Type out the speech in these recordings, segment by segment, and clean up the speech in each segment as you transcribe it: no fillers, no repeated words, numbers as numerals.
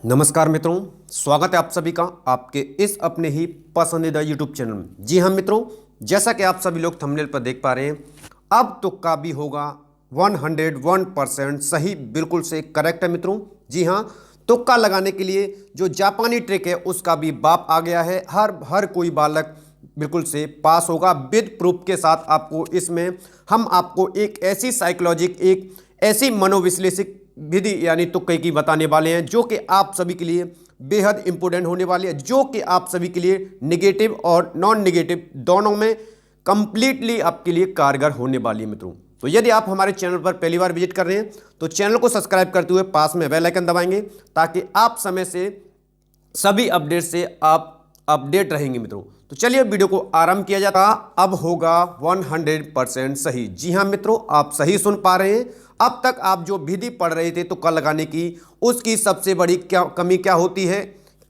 नमस्कार मित्रों, स्वागत है आप सभी का आपके इस अपने ही पसंदीदा यूट्यूब चैनल में। जी हाँ मित्रों, जैसा कि आप सभी लोग थंबनेल पर देख पा रहे हैं, अब तुक्का भी होगा 101% सही, बिल्कुल से करेक्ट है मित्रों। जी हाँ, तुक्का लगाने के लिए जो जापानी ट्रिक है उसका भी बाप आ गया है। हर कोई बालक बिल्कुल से पास होगा विद प्रूफ के साथ। आपको इसमें हम आपको एक ऐसी साइकोलॉजिक, एक ऐसी मनोविश्लेषक विधि यानी तुक्के की बताने वाले हैं जो कि आप सभी के लिए बेहद इंपॉर्टेंट होने वाली है, जो कि आप सभी के लिए नेगेटिव और नॉन नेगेटिव दोनों में कंप्लीटली आपके लिए कारगर होने वाली है मित्रों। तो यदि आप हमारे चैनल पर पहली बार विजिट कर रहे हैं तो चैनल को सब्सक्राइब करते हुए पास में बेल आइकन दबाएंगे ताकि आप समय से सभी अपडेट से आप अपडेट रहेंगे मित्रों। तो चलिए वीडियो को आरंभ किया जाता। अब होगा 100% सही। जी हाँ मित्रों, आप सही सुन पा रहे हैं। अब तक आप जो विधि पढ़ रहे थे तुक्का लगाने की, उसकी सबसे बड़ी कमी क्या होती है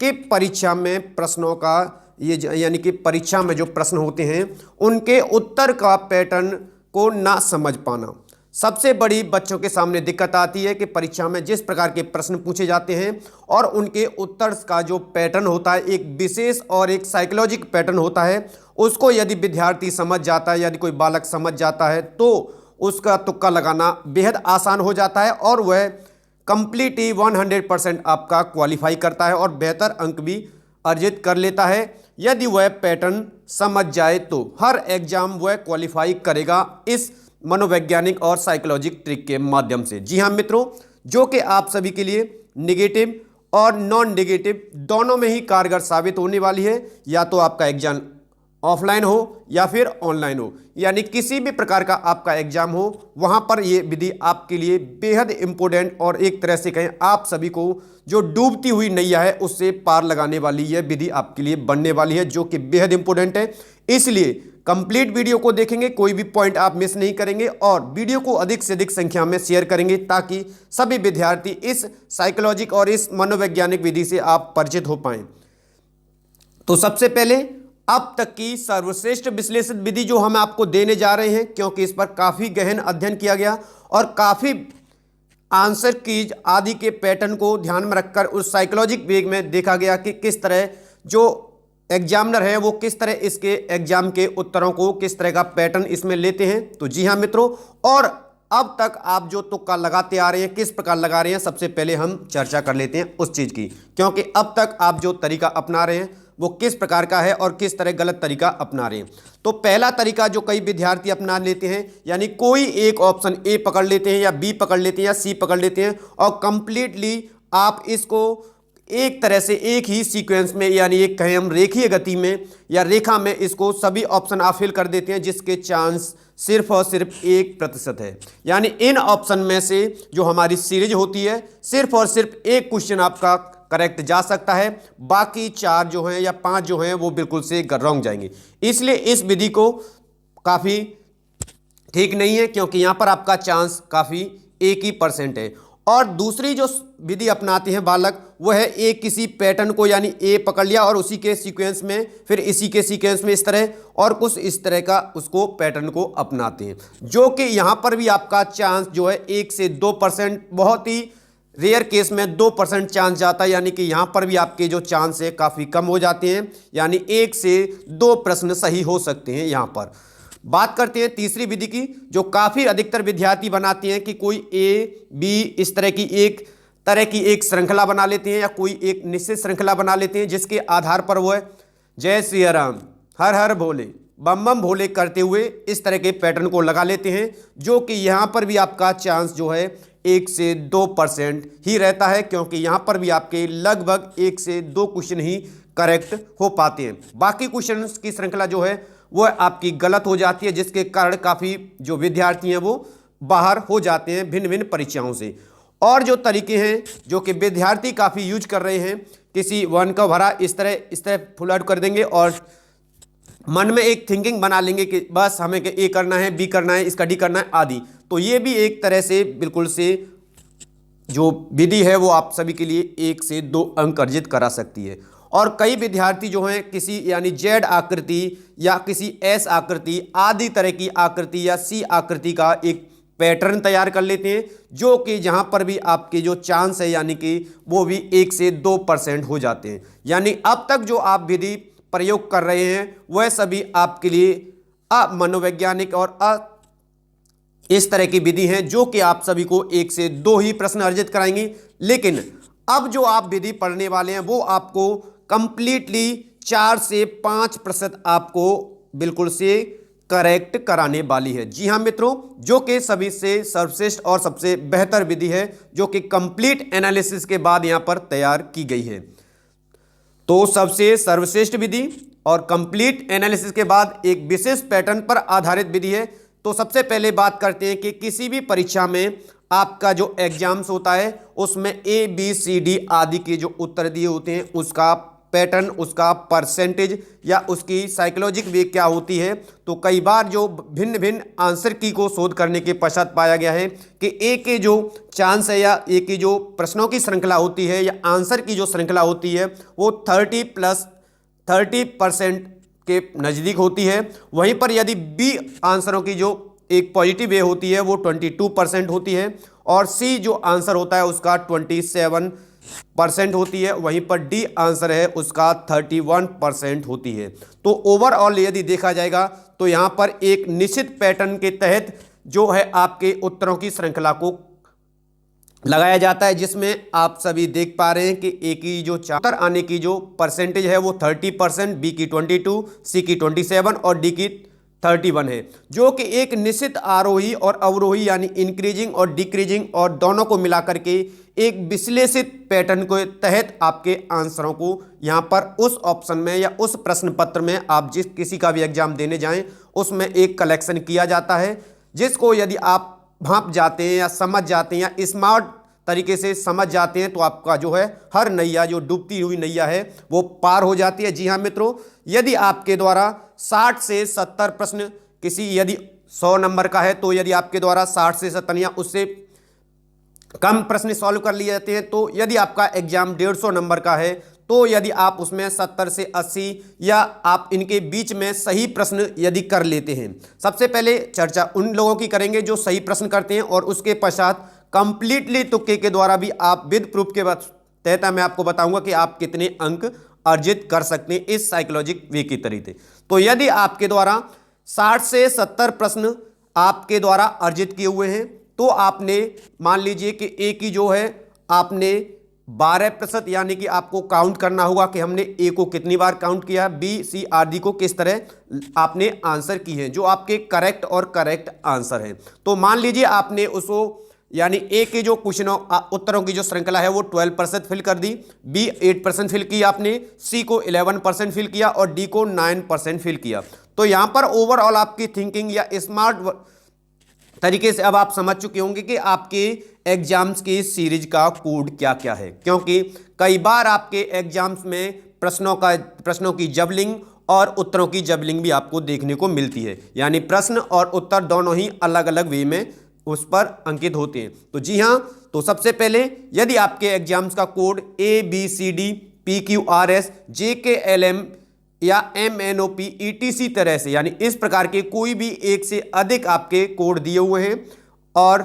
कि परीक्षा में प्रश्नों का ये यानी कि परीक्षा में जो प्रश्न होते हैं उनके उत्तर का पैटर्न को ना समझ पाना। सबसे बड़ी बच्चों के सामने दिक्कत आती है कि परीक्षा में जिस प्रकार के प्रश्न पूछे जाते हैं और उनके उत्तर का जो पैटर्न होता है, एक विशेष और एक साइकोलॉजिक पैटर्न होता है, उसको यदि विद्यार्थी समझ जाता है, यदि कोई बालक समझ जाता है तो उसका तुक्का लगाना बेहद आसान हो जाता है और वह कंप्लीटली 100% आपका क्वालिफाई करता है और बेहतर अंक भी अर्जित कर लेता है। यदि वह पैटर्न समझ जाए तो हर एग्जाम वह क्वालिफाई करेगा इस मनोवैज्ञानिक और साइकोलॉजिक ट्रिक के माध्यम से। जी हाँ मित्रों, जो कि आप सभी के लिए नेगेटिव और नॉन नेगेटिव दोनों में ही कारगर साबित होने वाली है। या तो आपका एग्जाम ऑफलाइन हो या फिर ऑनलाइन हो, यानी किसी भी प्रकार का आपका एग्जाम हो, वहां पर यह विधि आपके लिए बेहद इंपॉर्टेंट और एक तरह से कहें आप सभी को जो डूबती हुई नैया है उससे पार लगाने वाली यह विधि आपके लिए बनने वाली है, जो कि बेहद इंपॉर्टेंट है। इसलिए कंप्लीट वीडियो को देखेंगे, कोई भी पॉइंट आप मिस नहीं करेंगे और वीडियो को अधिक से अधिक संख्या में शेयर करेंगे ताकि सभी विद्यार्थी इस साइकोलॉजिक और इस मनोवैज्ञानिक विधि से आप परिचित हो पाएं। तो सबसे पहले अब तक की सर्वश्रेष्ठ विश्लेषित विधि जो हम आपको देने जा रहे हैं, क्योंकि इस पर काफी गहन अध्ययन किया गया और काफी आंसर कीज आदि के पैटर्न को ध्यान में रखकर उस साइकोलॉजिक वेग में देखा गया कि किस तरह जो एग्जामिनर है वो किस तरह इसके एग्जाम के उत्तरों को किस तरह का पैटर्न इसमें लेते हैं। तो जी हाँ मित्रों, और अब तक आप जो तुक्का लगाते आ रहे हैं किस प्रकार लगा रहे हैं, सबसे पहले हम चर्चा कर लेते हैं उस चीज की, क्योंकि अब तक आप जो तरीका अपना रहे हैं वो किस प्रकार का है और किस तरह गलत तरीका अपना रहे हैं। तो पहला तरीका जो कई विद्यार्थी अपना लेते हैं, यानी कोई एक ऑप्शन ए पकड़ लेते हैं या बी पकड़ लेते हैं या सी पकड़ लेते हैं और कंप्लीटली आप इसको एक तरह से एक ही सीक्वेंस में, यानी एक कहें हम रेखीय गति में या रेखा में, इसको सभी ऑप्शन आप फिल कर देते हैं जिसके चांस सिर्फ और सिर्फ 1% है। यानी इन ऑप्शन में से जो हमारी सीरीज होती है सिर्फ और सिर्फ एक क्वेश्चन आपका करेक्ट जा सकता है, बाकी 4 जो हैं या 5 जो हैं वो बिल्कुल से रॉन्ग जाएंगे। इसलिए इस विधि को काफ़ी ठीक नहीं है, क्योंकि यहाँ पर आपका चांस काफ़ी 1% है। और दूसरी जो विधि अपनाते हैं बालक, वह है एक किसी पैटर्न को, यानी ए पकड़ लिया और उसी के सीक्वेंस में फिर इसी के सीक्वेंस में इस तरह और कुछ इस तरह का उसको पैटर्न को अपनाते हैं, जो कि यहाँ पर भी आपका चांस जो है 1 से 2%, बहुत ही रेयर केस में 2% चांस जाता है, यानी कि यहाँ पर भी आपके जो चांस है काफ़ी कम हो जाते हैं, यानी 1 से 2 प्रश्न सही हो सकते हैं। यहाँ पर बात करते हैं तीसरी विधि की, जो काफ़ी अधिकतर विद्यार्थी बनाते हैं कि कोई ए बी इस तरह की एक श्रृंखला बना लेते हैं या कोई एक निश्चित श्रृंखला बना लेते हैं जिसके आधार पर वह जय श्री राम, हर हर भोले, बम बम भोले करते हुए इस तरह के पैटर्न को लगा लेते हैं, जो कि यहाँ पर भी आपका चांस जो है 1 से 2% ही रहता है, क्योंकि यहाँ पर भी आपके लगभग 1 से 2 क्वेश्चन ही करेक्ट हो पाते हैं। बाकी क्वेश्चन की श्रृंखला जो है वह आपकी गलत हो जाती है, जिसके कारण काफ़ी जो विद्यार्थी हैं वो बाहर हो जाते हैं भिन्न भिन्न परीक्षाओं से। और जो तरीके हैं जो कि विद्यार्थी काफ़ी यूज कर रहे हैं, किसी वन का भरा इस तरह फुल आउट कर देंगे और मन में एक थिंकिंग बना लेंगे कि बस हमें ए करना है, बी करना है, इसका डी करना है आदि। तो ये भी एक तरह से बिल्कुल से जो विधि है वो आप सभी के लिए 1 से 2 अंक अर्जित करा सकती है। और कई विद्यार्थी जो हैं किसी यानी जेड आकृति या किसी एस आकृति आदि तरह की आकृति या सी आकृति का एक पैटर्न तैयार कर लेते हैं, जो कि जहां पर भी आपके जो चांस है यानी कि वो भी 1 से 2% हो जाते हैं। यानी अब तक जो आप विधि प्रयोग कर रहे हैं वह सभी आपके लिए अमनोवैज्ञानिक और इस तरह की विधि है जो कि आप सभी को 1 से 2 ही प्रश्न अर्जित कराएंगी। लेकिन अब जो आप विधि पढ़ने वाले हैं वो आपको कंप्लीटली 4 से 5% आपको बिल्कुल से करेक्ट कराने वाली है। जी हाँ मित्रों, जो कि सभी से सर्वश्रेष्ठ और सबसे बेहतर विधि है जो कि कंप्लीट एनालिसिस के बाद यहां पर तैयार की गई है। तो सबसे सर्वश्रेष्ठ विधि और कंप्लीट एनालिसिस के बाद एक विशेष पैटर्न पर आधारित विधि है। तो सबसे पहले बात करते हैं कि किसी भी परीक्षा में आपका जो एग्जाम्स होता है उसमें ABCD आदि के जो उत्तर दिए होते हैं उसका पैटर्न, उसका परसेंटेज या उसकी साइकोलॉजिक वे क्या होती है। तो कई बार जो भिन्न भिन्न आंसर की को शोध करने के पश्चात पाया गया है कि ए के जो चांस है या ए की जो प्रश्नों की श्रृंखला होती है या आंसर की जो श्रृंखला होती है वो 30% के नज़दीक होती है। वहीं पर यदि बी आंसरों की जो एक पॉजिटिव वे होती है वो 22% होती है और सी जो आंसर होता है उसका 27% होती है। वहीं पर डी आंसर है उसका 31% होती है। तो ओवरऑल यदि देखा जाएगा तो यहां पर एक निश्चित पैटर्न के तहत जो है आपके उत्तरों की श्रृंखला को लगाया जाता है, जिसमें आप सभी देख पा रहे हैं कि ए की जो उत्तर आने की जो परसेंटेज है वो 30%, बी की 22, सी की 27 और डी की 31 है, जो कि एक निश्चित आरोही और अवरोही यानी इंक्रीजिंग और डिक्रीजिंग और दोनों को मिलाकर के एक विश्लेषित पैटर्न के तहत आपके आंसरों को यहाँ पर उस ऑप्शन में या उस प्रश्न पत्र में आप जिस किसी का भी एग्जाम देने जाएं उसमें एक कलेक्शन किया जाता है, जिसको यदि आप भांप जाते हैं या समझ जाते हैं या स्मार्ट तरीके से समझ जाते हैं तो आपका जो है हर नैया जो डूबती हुई नैया है वो पार हो जाती है। जी हाँ मित्रों, यदि आपके द्वारा 60 से 70 प्रश्न किसी यदि 100 नंबर का है तो यदि आपके द्वारा 60 से 70 या उससे कम प्रश्न सॉल्व कर लिए जाते हैं, तो यदि आपका एग्जाम 150 नंबर का है तो यदि आप उसमें 70 से 80 या आप इनके बीच में सही प्रश्न यदि कर लेते हैं। सबसे पहले चर्चा उन लोगों की करेंगे जो सही प्रश्न करते हैं और उसके पश्चात कंप्लीटली तुक्के के द्वारा भी आप विद प्रूफ के तहत मैं आपको बताऊंगा कि आप कितने अंक अर्जित कर सकते हैं इस साइकोलॉजिक वे के तरीके। तो यदि आपके द्वारा 60 से 70 प्रश्न आपके द्वारा अर्जित किए हुए हैं तो आपने मान लीजिए कि ए की जो है आपने 12% यानी कि आपको काउंट करना होगा कि हमने ए को कितनी बार काउंट किया, बी सी आदि को किस तरह आपने आंसर की है जो आपके करेक्ट और करेक्ट आंसर है। तो मान लीजिए आपने उसको यानी ए के जो क्वेश्चनों उत्तरों की जो श्रृंखला है वो 12% फिल कर दी, बी 8% फिल की आपने, सी को 11% फिल किया और डी को 9% फिल किया। तो यहां पर ओवरऑल आपकी थिंकिंग या स्मार्ट तरीके से अब आप समझ चुके होंगे कि आपके एग्जाम्स की सीरीज का कोड क्या क्या है, क्योंकि कई बार आपके एग्जाम्स में प्रश्नों की जबलिंग और उत्तरों की जबलिंग भी आपको देखने को मिलती है, यानी प्रश्न और उत्तर दोनों ही अलग अलग वे में उस पर अंकित होते हैं। तो जी हाँ, तो सबसे पहले यदि आपके एग्जाम्स का कोड ABCD PQRS JKLM या MNOP ETC तरह से यानी इस प्रकार के कोई भी एक से अधिक आपके कोड दिए हुए हैं और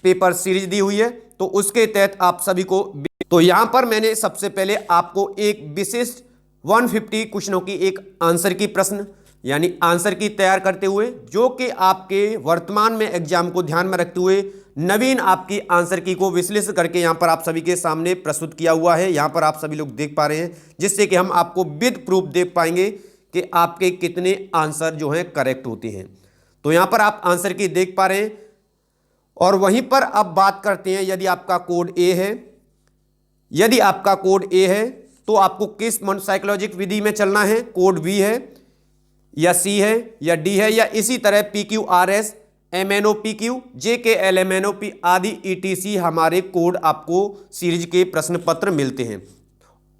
पेपर सीरीज दी हुई है तो उसके तहत आप सभी को, तो यहां पर मैंने सबसे पहले आपको एक विशिष्ट 150 क्वेश्चनों की एक आंसर की प्रश्न यानी आंसर की तैयार करते हुए जो कि आपके वर्तमान में एग्जाम को ध्यान में रखते हुए नवीन आपकी आंसर की को विश्लेषण करके यहां पर आप सभी के सामने प्रस्तुत किया हुआ है। यहां पर आप सभी लोग देख पा रहे हैं, जिससे कि हम आपको विद प्रूफ देख पाएंगे कि आपके कितने आंसर जो हैं करेक्ट होते हैं। तो यहां पर आप आंसर की देख पा रहे हैं और वहीं पर अब बात करते हैं यदि आपका कोड ए है, यदि आपका कोड ए है तो आपको किस साइकोलॉजिक विधि में चलना है, कोड बी है या सी है या डी है या इसी तरह PQRS MNOPQ JKLMNOP आदि ETC हमारे कोड आपको सीरीज के प्रश्न पत्र मिलते हैं।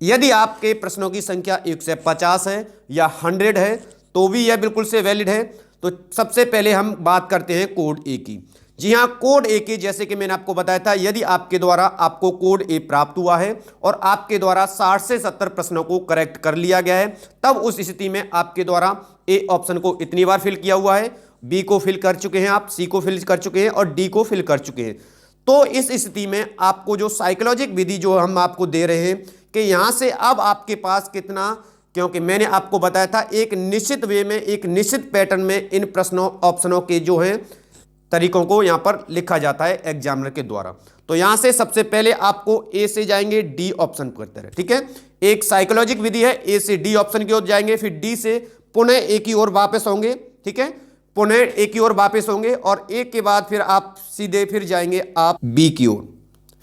यदि आपके प्रश्नों की संख्या 1 से 50 है या 100 है तो भी यह बिल्कुल से वैलिड है। तो सबसे पहले हम बात करते हैं कोड ए की। जी हाँ, कोड ए के जैसे कि मैंने आपको बताया था, यदि आपके द्वारा आपको कोड ए प्राप्त हुआ है और आपके द्वारा 60 से 70 प्रश्नों को करेक्ट कर लिया गया है, तब उस स्थिति में आपके द्वारा ए ऑप्शन को इतनी बार फिल किया हुआ है बी को फिल कर चुके हैं आप, सी को फिल कर चुके हैं और डी को फिल कर चुके हैं। तो इस स्थिति में आपको जो साइकोलॉजिक विधि जो हम आपको दे रहे हैं कि यहां से अब आपके पास कितना, क्योंकि मैंने आपको बताया था एक निश्चित वे में, एक निश्चित पैटर्न में इन प्रश्नों ऑप्शनों के जो है तरीकों को यहां पर लिखा जाता है एग्जामिनर के द्वारा। तो यहां से सबसे पहले आपको ए से जाएंगे डी ऑप्शन पर तरह, ठीक है। एक साइकोलॉजिक विधि है, ए से डी ऑप्शन की ओर जाएंगे, फिर डी से पुनः ए की ओर वापस होंगे, ठीक है, पुनः ए की ओर वापस होंगे और ए के बाद फिर आप सीधे फिर जाएंगे आप बी की ओर,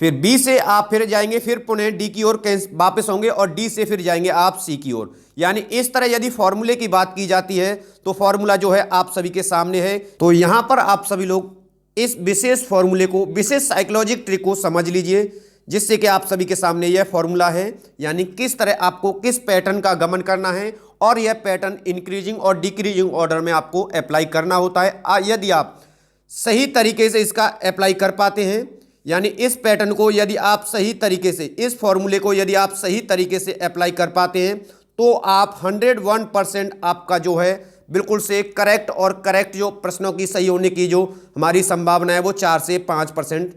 फिर बी से आप फिर जाएंगे, फिर पुनः डी की ओर वापस होंगे और डी से फिर जाएंगे आप सी की ओर। यानी इस तरह यदि फॉर्मूले की बात की जाती है तो फॉर्मूला जो है आप सभी के सामने है। तो यहां पर आप सभी लोग इस विशेष फॉर्मूले को, विशेष साइकोलॉजिक ट्रिक को समझ लीजिए, जिससे कि आप सभी के सामने यह फॉर्मूला है, यानी किस तरह आपको किस पैटर्न का गमन करना है और यह पैटर्न इंक्रीजिंग और डिक्रीजिंग ऑर्डर में आपको अप्लाई करना होता है। यदि आप सही तरीके से इसका अप्लाई कर पाते हैं, यानी इस पैटर्न को यदि आप सही तरीके से, इस फॉर्मूले को यदि आप सही तरीके से अप्लाई कर पाते हैं तो आप 101% आपका जो है बिल्कुल से करेक्ट, और करेक्ट जो प्रश्नों की सही होने की जो हमारी संभावना है वो 4 से 5%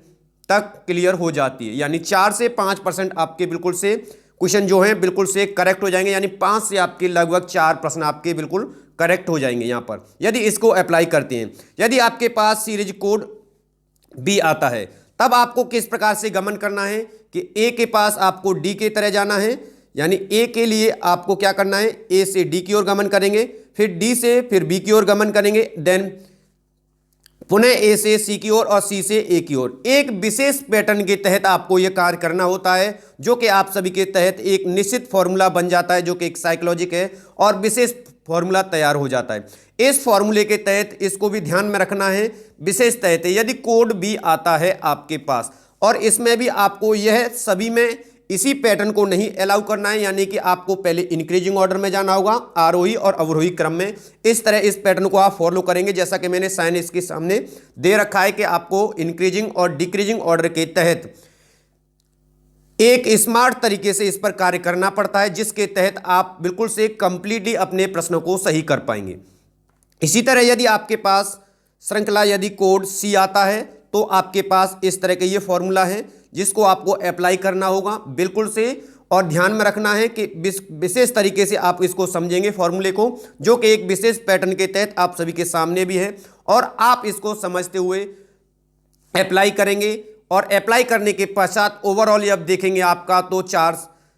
तक क्लियर हो जाती है। यानी 4 से 5% आपके बिल्कुल से क्वेश्चन जो हैं बिल्कुल से करेक्ट हो जाएंगे, यानी 5 से आपके लगभग 4 प्रश्न आपके बिल्कुल करेक्ट हो जाएंगे यहाँ पर यदि इसको अप्लाई करते हैं। यदि आपके पास सीरीज कोड बी आता है तब आपको किस प्रकार से गमन करना है कि ए के पास आपको डी के तरह जाना है, यानी ए के लिए आपको क्या करना है, ए से डी की ओर गमन करेंगे, फिर डी से फिर बी की ओर गमन करेंगे, देन पुनः ए से सी की ओर और सी से ए की ओर। एक विशेष पैटर्न के तहत आपको यह कार्य करना होता है, जो कि आप सभी के तहत एक निश्चित फॉर्मूला बन जाता है, जो कि एक साइकोलॉजिक है और विशेष फॉर्मूला तैयार हो जाता है। इस फॉर्मूले के तहत इसको भी ध्यान में रखना है, विशेष तहत यदि कोड भी आता है आपके पास और इसमें भी आपको यह सभी में इसी पैटर्न को नहीं अलाउ करना है, यानी कि आपको पहले इंक्रीजिंग ऑर्डर में जाना होगा, आरोही और अवरोही क्रम में। इस तरह इस पैटर्न को आप फॉलो करेंगे, जैसा कि मैंने साइन इसके सामने दे रखा है कि आपको इंक्रीजिंग और डिक्रीजिंग ऑर्डर के तहत एक स्मार्ट तरीके से इस पर कार्य करना पड़ता है, जिसके तहत आप बिल्कुल से कंप्लीटली अपने प्रश्नों को सही कर पाएंगे। इसी तरह यदि आपके पास श्रृंखला यदि कोड सी आता है तो आपके पास इस तरह के ये फॉर्मूला है जिसको आपको अप्लाई करना होगा बिल्कुल से, और ध्यान में रखना है कि विशेष तरीके से आप इसको समझेंगे फॉर्मूले को, जो कि एक विशेष पैटर्न के तहत आप सभी के सामने भी है और आप इसको समझते हुए अप्लाई करेंगे। और अप्लाई करने के पश्चात ओवरऑल अब देखेंगे आपका तो 4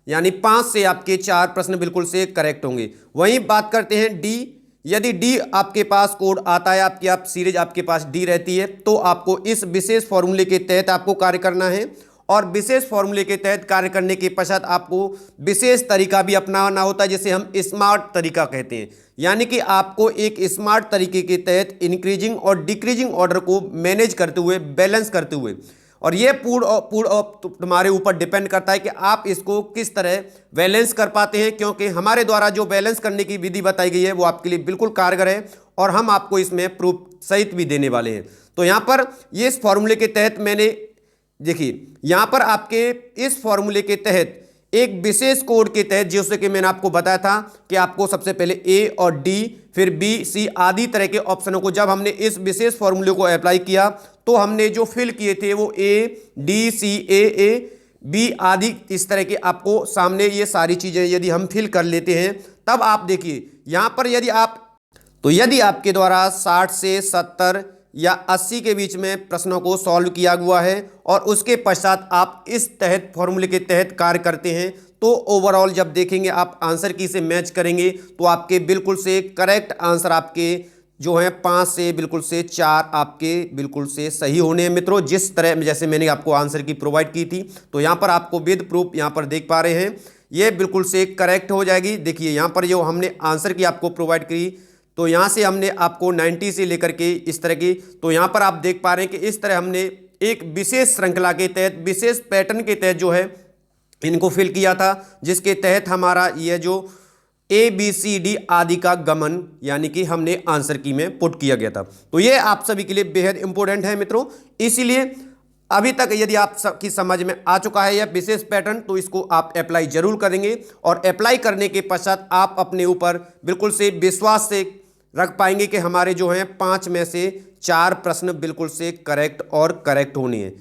यानी 5 से आपके 4 प्रश्न बिल्कुल से करेक्ट होंगे। वहीं बात करते हैं डी, यदि डी आपके पास कोड आता है, आपकी आप सीरीज आपके पास डी रहती है, तो आपको इस विशेष फॉर्मूले के तहत आपको कार्य करना है और विशेष फॉर्मूले के तहत कार्य करने के पश्चात आपको विशेष तरीका भी अपनाना होता है, जिसे हम स्मार्ट तरीका कहते हैं। यानी कि आपको एक स्मार्ट तरीके के तहत इंक्रीजिंग और डिक्रीजिंग ऑर्डर को मैनेज करते हुए, बैलेंस करते हुए, और ये पूर्ण तुम्हारे ऊपर डिपेंड करता है कि आप इसको किस तरह बैलेंस कर पाते हैं, क्योंकि हमारे द्वारा जो बैलेंस करने की विधि बताई गई है वो आपके लिए बिल्कुल कारगर है और हम आपको इसमें प्रूफ सहित भी देने वाले हैं। तो यहाँ पर ये इस फॉर्मूले के तहत मैंने देखिए, यहाँ पर आपके इस फॉर्मूले के तहत एक विशेष कोड के तहत, जैसे कि मैंने आपको बताया था कि आपको सबसे पहले ए और डी फिर बी सी आदि तरह के ऑप्शनों को जब हमने इस विशेष फॉर्मूले को अप्लाई किया तो हमने जो फिल किए थे वो A D C A B आदि इस तरह के आपको सामने ये सारी चीज़ें यदि हम फिल कर लेते हैं तब आप देखिए यहाँ पर यदि आपके द्वारा 60 से 70 या 80 के बीच में प्रश्नों को सॉल्व किया हुआ है और उसके पश्चात आप इस तहत फॉर्मूले के तहत कार्य करते हैं, तो ओवरऑल जब देखेंगे आप आंसर की से मैच करेंगे तो आपके बिल्कुल से करेक्ट आंसर आपके जो हैं 5 से बिल्कुल से 4 आपके बिल्कुल से सही होने हैं मित्रों। जिस तरह जैसे मैंने आपको आंसर की प्रोवाइड की थी, तो यहाँ पर आपको विद प्रूफ यहाँ पर देख पा रहे हैं, ये बिल्कुल से करेक्ट हो जाएगी। देखिए यहाँ पर जो हमने आंसर की आपको प्रोवाइड की, तो यहाँ से हमने आपको 90 से लेकर के इस तरह की, तो यहाँ पर आप देख पा रहे हैं कि इस तरह हमने एक विशेष श्रृंखला के तहत, विशेष पैटर्न के तहत जो है इनको फिल किया था, जिसके तहत हमारा यह जो ए बी सी डी आदि का गमन यानी कि हमने आंसर की में पुट किया गया था। तो ये आप सभी के लिए बेहद इंपॉर्टेंट है मित्रों। इसीलिए अभी तक यदि आप सबकी समझ में आ चुका है यह विशेष पैटर्न, तो इसको आप अप्लाई जरूर करेंगे और अप्लाई करने के पश्चात आप अपने ऊपर बिल्कुल से विश्वास से रख पाएंगे कि हमारे जो हैं 5 में से 4 प्रश्न बिल्कुल से करेक्ट और करेक्ट होने हैं।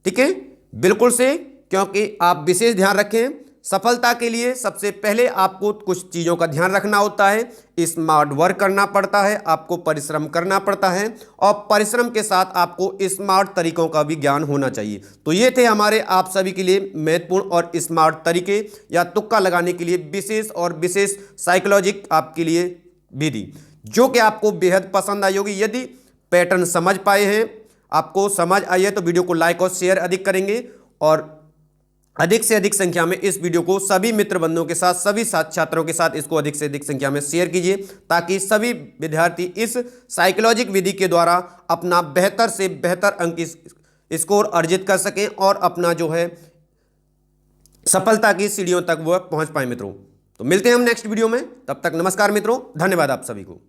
ठीक है, बिल्कुल से, क्योंकि आप विशेष ध्यान रखें, सफलता के लिए सबसे पहले आपको कुछ चीज़ों का ध्यान रखना होता है। स्मार्ट वर्क करना पड़ता है, आपको परिश्रम करना पड़ता है, और परिश्रम के साथ आपको स्मार्ट तरीकों का भी ज्ञान होना चाहिए। तो ये थे हमारे आप सभी के लिए महत्वपूर्ण और स्मार्ट तरीके या तुक्का लगाने के लिए विशेष और विशेष साइकोलॉजिक आपके लिए विधि, जो कि आपको बेहद पसंद आई होगी। यदि पैटर्न समझ पाए हैं, आपको समझ आई है, तो वीडियो को लाइक और शेयर अधिक करेंगे, और अधिक से अधिक संख्या में इस वीडियो को सभी मित्र बंधुओं के साथ, सभी छात्रों के साथ इसको अधिक से अधिक संख्या में शेयर कीजिए, ताकि सभी विद्यार्थी इस साइकोलॉजिक विधि के द्वारा अपना बेहतर से बेहतर अंक स्कोर अर्जित कर सकें और अपना जो है सफलता की सीढ़ियों तक वह पहुंच पाए मित्रों। तो मिलते हैं हम नेक्स्ट वीडियो में, तब तक नमस्कार मित्रों, धन्यवाद आप सभी को।